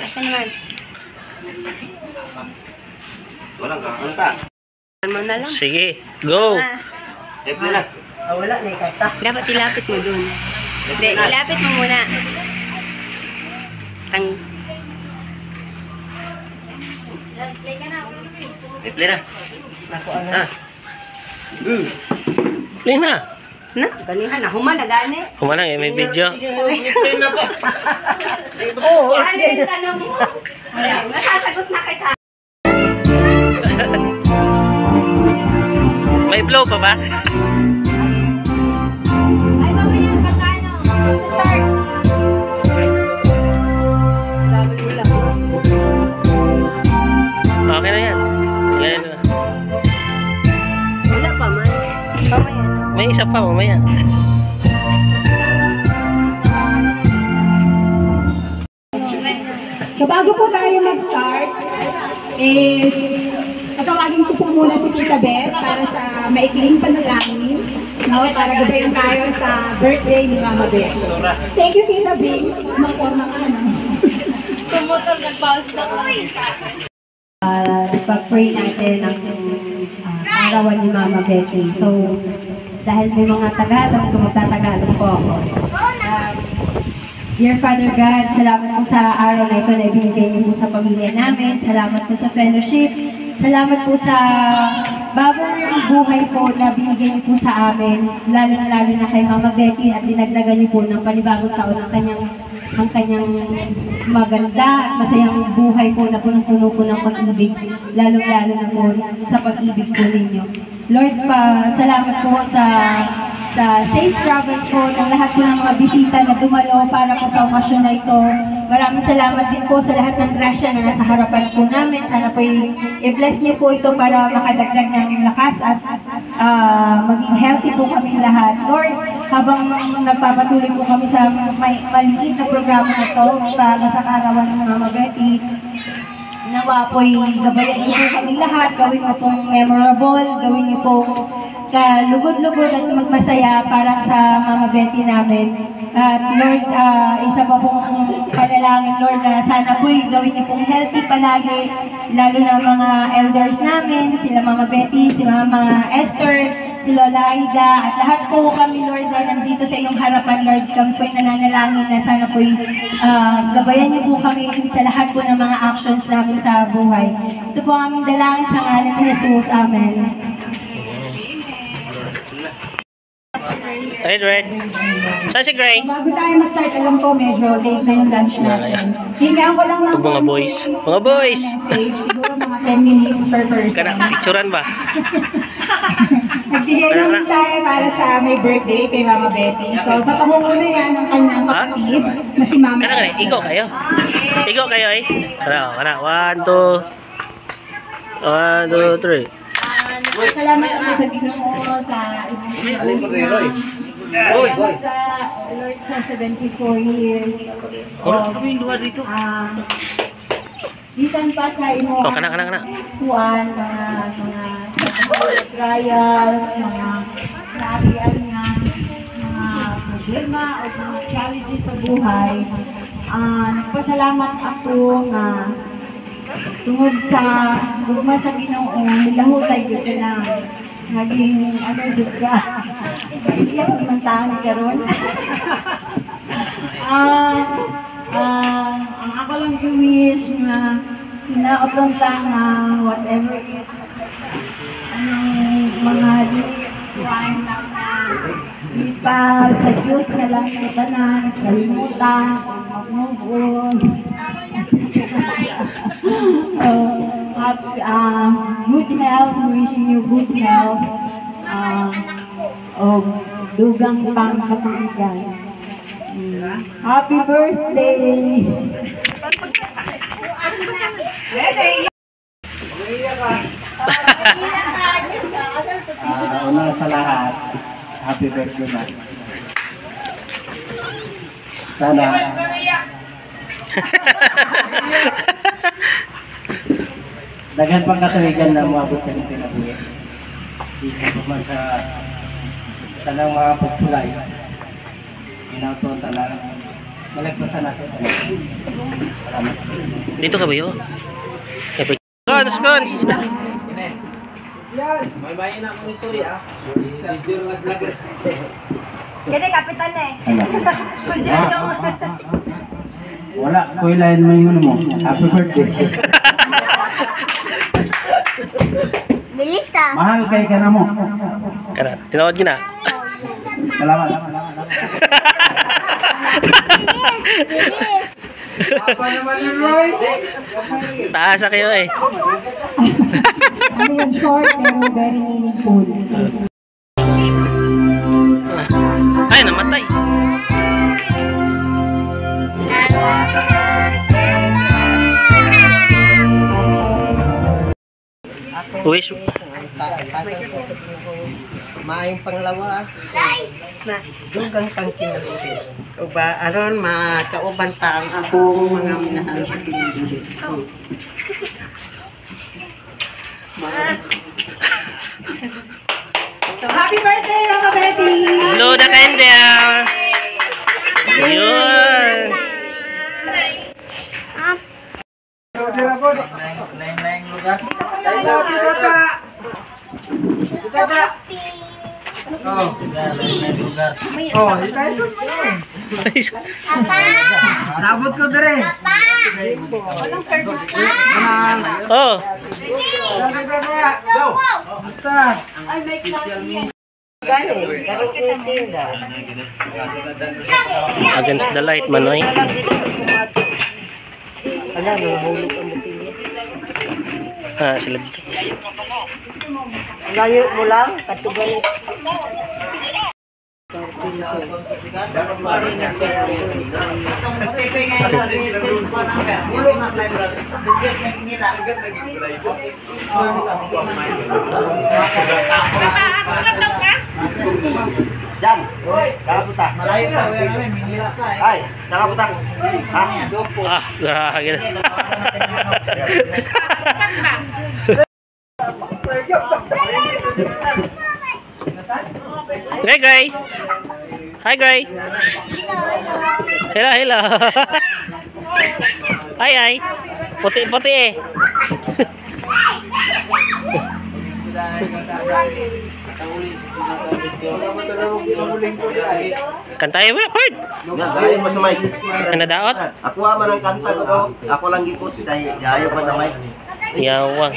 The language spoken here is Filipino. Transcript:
Asa naman? Wala ka. Ano ka? Ano na lang? Sige, go! Wala. Wala na ikata. Dapat ilapit mo dun. Hindi, ilapit mo muna. Play na. Nako ano. Play na! Na? Ganihan na, human na gani. Humanang may video. Play na pa. Oo. Ano yung tanong mo? Nasasagot na kita. May blow pa ba? Ay, mamaya, pagkano? Start. Okay na yan. Yan na. Wala pa man. Mamaya. May isa pa, mamaya. So bago po tayo mag-start is tatawagin ko po muna si Tita Beth para sa maikling panalangin, no? Para gabayan tayo sa birthday ni Mama Beth. Thank you, Tita Bing. Magporma ka na. Promotor nag-bounce na ko. Pag-pray natin ang arawan ni Mama Betty. So, dahil may mga Tagalog, so magtatagalog po ako. Dear Father God, salamat po sa araw na ito na ibinigay niyo po sa pamilya namin. Salamat po sa fellowship. Salamat po sa bagong buhay po na binigay niyo po sa amin. Lalo na kay Mama Betty at dinagdagan niyo po ng panibagong taon ang kanyang maganda at masayang buhay po na punong-puno po ng pag-ibig. Lalo na po sa pag-ibig po ninyo. Lord, salamat po sa safe travels po ng lahat po ng mga bisita na dumalo para po sa okasyon na ito. Maraming salamat din po sa lahat ng grasya na nasa harapan po namin. Sana po i-bless niyo po ito para makadagdag ng lakas at maging healthy po kami lahat. Lord, habang nagpapatuloy po kami sa maliit na programa na ito para sa kaarawan ng Mama Betty, nawa po'y gabayan niyo po kami lahat, gawin mo pong memorable, gawin niyo pong kalugod-lugod at magmasaya para sa Mama Betty namin. At Lord, isa pa pong panalangin, Lord, na sana po'y gawin niyo pong healthy palagi, lalo na mga elders namin, sila Mama Betty, si Mama Esther, si Lola Aida, at lahat po kami, Lord, na nandito sa iyong harapan, Lord, kami po'y nananalangin na sana po'y gabayan niyo po kami sa lahat po ng mga actions namin sa buhay. Ito po ang aming dalangin sa ngalan ni Jesus. Amen. Hey, Red. Saan si Gray? Bago tayo mag-start, alam ko medyo late na yung lunch natin. Hingaan ko lang ng Mga boys. Mga boys! message, siguro mga 10 minutes per person. Kana, picturean ba? Nagbigay ng mensahe para sa may birthday kay Mama Betty. So, sa pangunguna yan ng kanyang kapatid na si Mama Kana, Esther. ikaw kayo. Ikaw kayo eh. Kana, 1, 2. 1, 2, 3. Salamat ako sa Ginoo sa Lord sa 74 years. Bisan pa sa imo. Oh, kana. Kuan mga trials, mga kariyan nga, mga problema o mga challenges sa buhay. Nagpasalamat ako nga tungod sa gugma sa Ginoo, nilahutay dito na naging dito ka. Iyak naman tayo karon. Ang ako lang wish na hinaot lang nga whatever is mga crime lang na ipa sa Diyos na lang sa tanan, kalimutan, mag-move on. Good health, wishing you good health. Dugang pang kapanggan. Happy birthday! Una sa lahat, happy birthday na. Sana daghan pang katuwigan na moabot sa ating kinabuhi. Isa pa man sa nang mga pagsulay. Inato talang Malagpasan natin. Salamat. Dito ka ba yun? Gons, gons! May bayan akong istorya. Video nga vlogger. Kaya kapitan na eh. Ano? Kundiyan yung... Wala, kuilain mo yung ano mo. Happy birthday. Bilis ah. Mahal kay ka na mo. Kana, tinawad gina. Salamat. Taasa kayo eh. Ano yan, short pero very meaningful. Ay, namatay. Wish. Maayong panglawas. Dugang pangkinabuhi. O ba, aron makauban ta ang akong mga minahal sa pinili. So, happy birthday, Mama Betty! Blow the candle. Yun. Nabot ko dire. Oh, against the light, Manoy. Ah, sila dito. Layo mo lang, katugan. Jam. Saka puta. Malayo pa. Ay, saka puta. Ha? Ah, grabe. Gray, Gray. Hi, Gray. Hello, hello. Hi, hi. Puti-puti eh. Kantay mo, Pard. Nga, gayo pa sa mic. Nadaot? Ako aman ang kanta ko. Ako lang gipos. Gayo pa sa mic. Yawang.